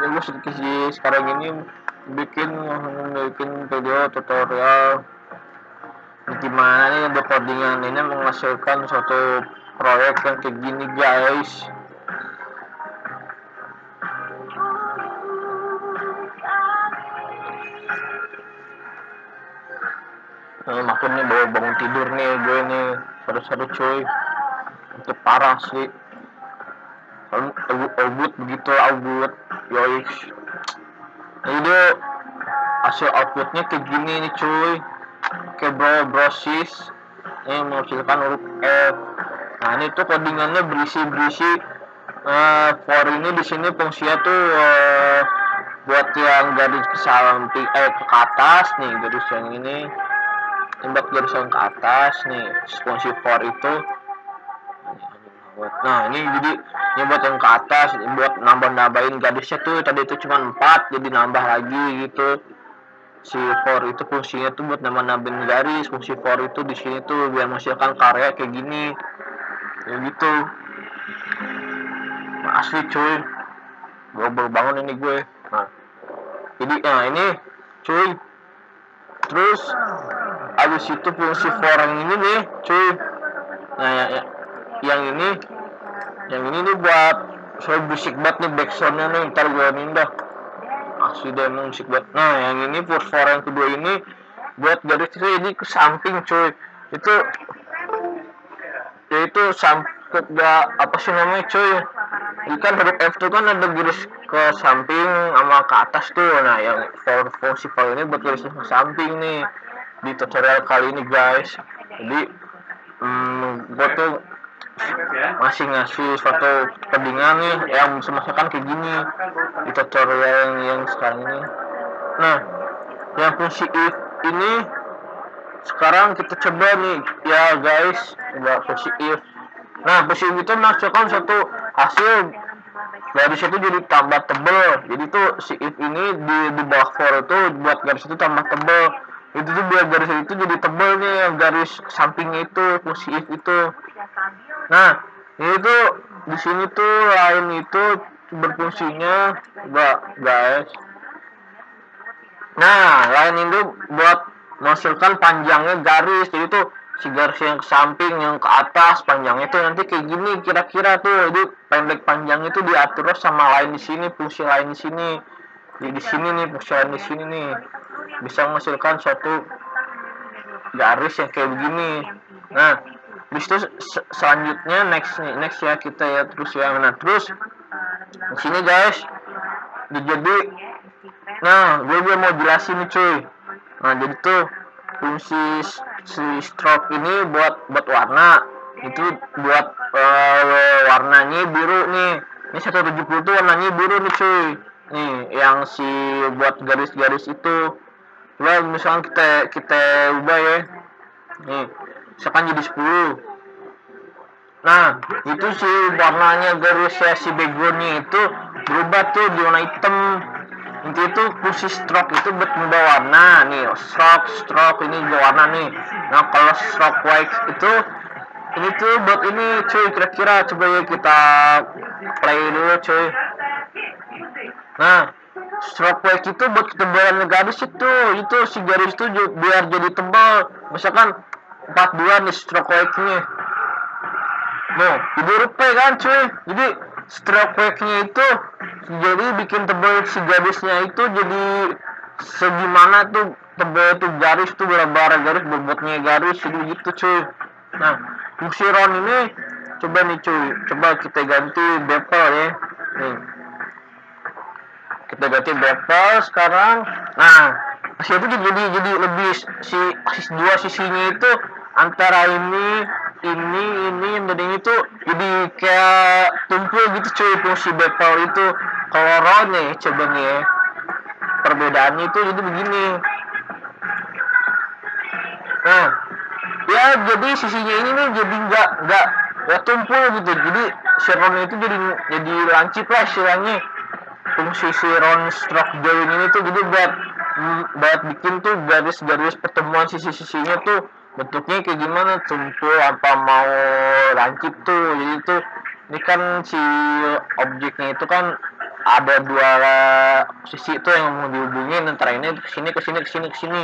ya gue sekarang ini bikin video tutorial gimana nih bercodingan ini menghasilkan suatu proyek yang kayak gini guys. Makin nih bawa bangun tidur nih gue nih seru-seru cuy, itu parah sih. Agut begitu agut yoix. Ini hasil outputnya kayak gini nih cuy, kayak brosis ini menghasilkan huruf F. Nah ini tuh codingannya berisi for ini di sini fungsinya tuh buat yang garis ke samping ke atas nih, garis yang ini buat garis yang ke atas nih fungsi for itu. Nah ini jadi ini buat yang ke atas, buat nambahin garisnya tuh tadi itu cuma 4 jadi nambah lagi gitu. Si for itu fungsinya tuh buat nambahin garis. Fungsi for itu di sini tuh biar menghasilkan karya kayak gini ya gitu. Nah, asli cuy, baru bangun ini gue. Nah jadi ini cuy, terus abis itu fungsi for yang ini nih cuy. Nah yang ini nih buat saya berisik banget nih backsoundnya nih, ntar gue mindah asli deh emang berisik banget. Nah yang ini for yang kedua ini buat garis itu jadi ke samping cuy, itu yaitu apa sih namanya cuy, ini kan huruf F tuh kan ada garis ke samping sama ke atas tuh. Nah yang fungsi for ini buat garis ke samping nih di tutorial kali ini guys. Jadi gue tuh masih ngasih suatu codingan nih yang semacam kayak gini di tutorial yang sekarang ini. Nah yang fungsi if ini sekarang kita coba nih ya guys, coba fungsi if. Nah fungsi if itu menghasilkan suatu hasil garis itu jadi tambah tebel. Jadi tuh si if ini di bawah for itu buat garis itu tambah tebel. Itu tuh biar garis itu jadi tebel nih, yang garis sampingnya itu fungsi if itu. Nah ini tuh di sini tuh lain itu berfungsinya guys. Nah lain itu buat menghasilkan panjangnya garis. Jadi tuh si garis yang ke samping yang ke atas panjangnya tuh nanti kayak gini kira-kira tuh. Jadi pendek panjang itu diatur sama lain di sini, fungsi lain di sini. Di sini nih fungsi lain di sini nih bisa menghasilkan suatu garis yang kayak begini. Nah habis itu selanjutnya next ya kita ya terus ya. Nah terus di sini guys jadi nah gue mau jelasin nih cuy. Nah jadi tuh fungsi si stroke ini buat warna itu buat warnanya biru nih. Ini 170 tuh warnanya biru nih cuy. Nih yang si buat garis-garis itu. Coba misalkan kita ubah ya. Nih misalkan jadi 10. Nah itu si warnanya garisnya si backgroundnya itu berubah tuh di warna hitam. Inti itu fungsi stroke itu buat mengubah warna nih. Stroke ini berwarna nih. Nah kalau stroke white itu ini tuh buat ini cuy, kira-kira coba ya kita play dulu cuy. Nah stroke white itu buat ketebalan garis itu si garis itu biar jadi tebal. Misalkan 42 nih stroke white-nya. Nah jadi huruf P kan cuy. Jadi stroke white-nya itu jadi bikin tebal si garisnya itu jadi segimana tuh tebal tuh garis tuh berapa garis bobotnya garis jadi gitu cuy. Nah fungsi round ini coba nih cuy, coba kita ganti bevel ya. Nih kita ganti bevel sekarang. Nah hasil itu jadi lebih si dua sisinya itu antara ini yang tadinya itu jadi kayak tumpul gitu cuy fungsi bevel itu. Kalau round nih coba nih ya, perbedaannya itu jadi begini. Nah ya jadi sisinya ini nih jadi nggak tumpul gitu. Jadi si round itu jadi lancip lah istilahnya. Fungsi si round stroke join ini tuh jadi buat bikin tuh garis-garis pertemuan sisi-sisinya tuh bentuknya kayak gimana, tumpul apa mau lancip tuh. Jadi tuh ini kan si objeknya itu kan ada dua sisi itu yang mau dihubungin antara ini ke sini ke sini ke sini ke sini.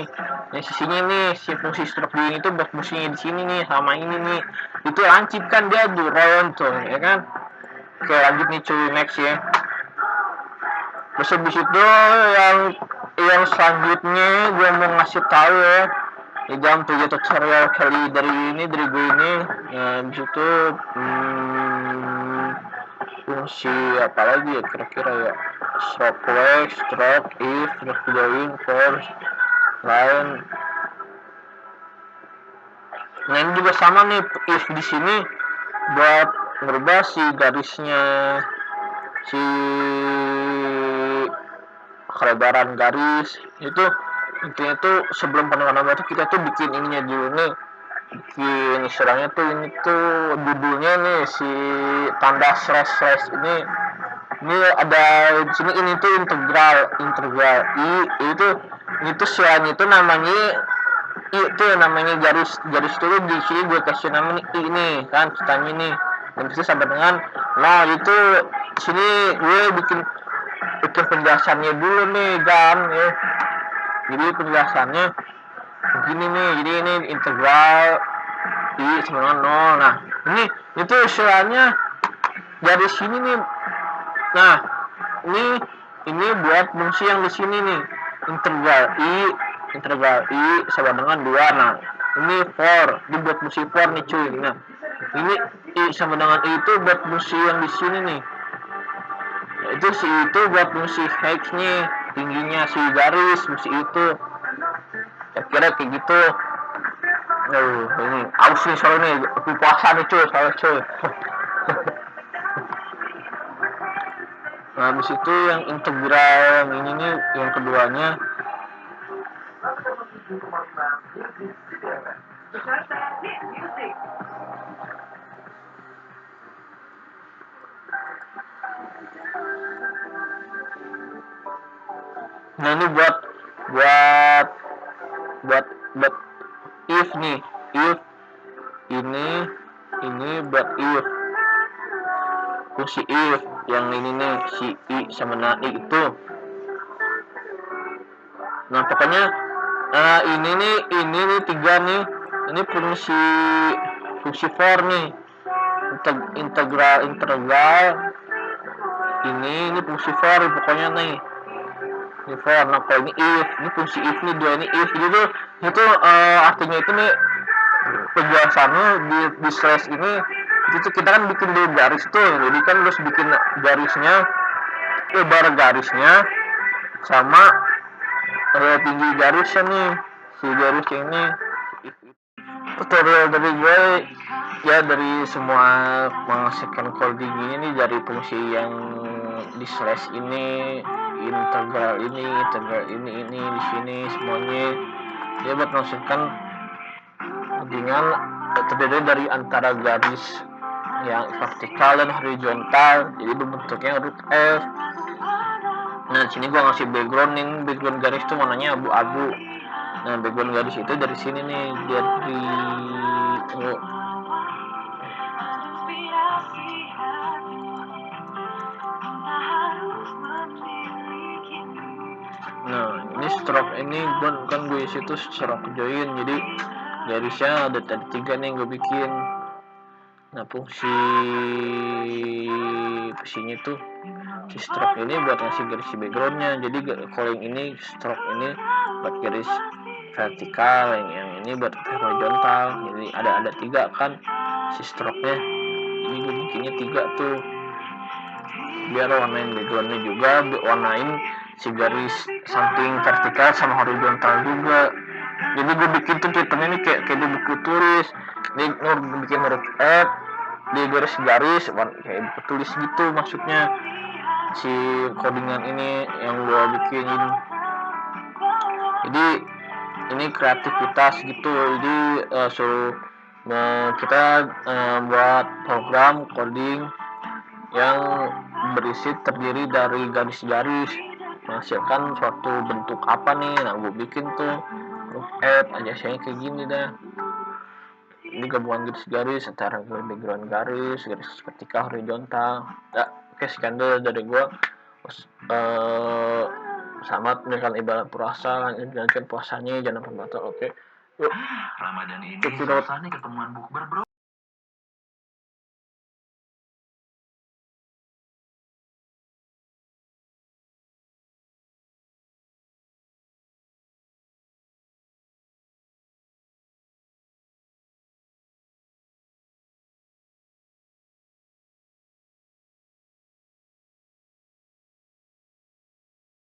Ini sisinya nih si fungsi stroke join itu buat fungsinya di sini nih sama ini nih. Itu lancip kan dia durun tuh ya kan. Oke lanjut nih cuy next ya. Terus habis itu yang selanjutnya gue mau ngasih tahu ya di dalam tutorial kali dari gue ini ya habis itu fungsi apa lagi ya kira-kira ya stroke flex, stroke if, stroke join, force, line. Nah ini juga sama nih if di sini buat merubah si garisnya si kelebaran garis itu intinya tuh sebelum penekanan itu kita tuh bikin ininya dulu nih, bikin istilahnya tuh ini tuh judulnya nih si tanda slash ini ada di sini ini tuh integral i itu selain itu namanya i itu namanya garis dulu di sini gue kasih namanya i ini kan ceritanya nih dan itu sampai dengan nah itu sini gue bikin penjelasannya dulu nih kan ya. Jadi penjelasannya begini nih, jadi ini integral i sama dengan 0. Nah ini itu istilahnya dari sini nih. Nah ini buat fungsi yang di sini nih integral i sama dengan 2. Nah ini for dibuat fungsi for nih cuy. Nah ini i sama dengan i itu buat fungsi yang di sini nih. Nah, itu si itu buat fungsi hex nih tingginya si garis fungsi itu. Kira kayak gitu. Ini aus nih soalnya nih puasa nih cuy soalnya cuy. Nah habis itu yang integral yang ini nih yang keduanya nah ini buat if nih if ini buat if fungsi if yang ini nih si i sama na i itu. Nah pokoknya ini nih 3 nih ini fungsi for nih integral ini fungsi for pokoknya nih ini for. Nah kalau ini if ini fungsi if nih dua ini if gitu itu artinya itu nih penjelasannya di slash ini itu kita kan bikin dulu garis tuh jadi kan harus bikin garisnya lebar garisnya sama tinggi garisnya nih si garis ini. Tutorial dari gue ya dari semua menghasilkan coding ini dari fungsi yang di slash ini integral ini di sini semuanya dia buat menghasilkan dengan terdiri dari antara garis yang vertikal dan horizontal jadi bentuknya root F. Nah sini gua ngasih background garis itu warnanya abu-abu. Nah background garis itu dari sini nih dari nah ini stroke ini kan gue isi itu stroke join jadi garisnya ada tadi 3 nih gue bikin. Nah fungsinya tuh si stroke ini buat ngasih garis backgroundnya jadi calling ini stroke ini buat garis vertikal yang ini buat horizontal jadi ada 3 kan si stroke nya jadi gue bikinnya 3 tuh biar warnain backgroundnya juga warnain si garis samping vertikal sama horizontal juga. Jadi gue bikin tuh ceritanya ini kayak di buku tulis ini bikin huruf F di garis kayak buku tulis gitu maksudnya si codingan ini yang gue bikinin. Jadi ini kreativitas gitu jadi kita buat program coding yang berisi terdiri dari garis-garis menghasilkan suatu bentuk apa nih. Nah gue bikin tuh add aja saya kayak gini dah ini gabungan garis-garis antara background garis vertikal horizontal. Oke sekian dulu dari gue. selamat menjalankan ibadah puasa, menjalankan puasanya, jangan lupa batal. Oke, yuk Ramadan ini Cek pilot. susah nih ketemuan bukber bro.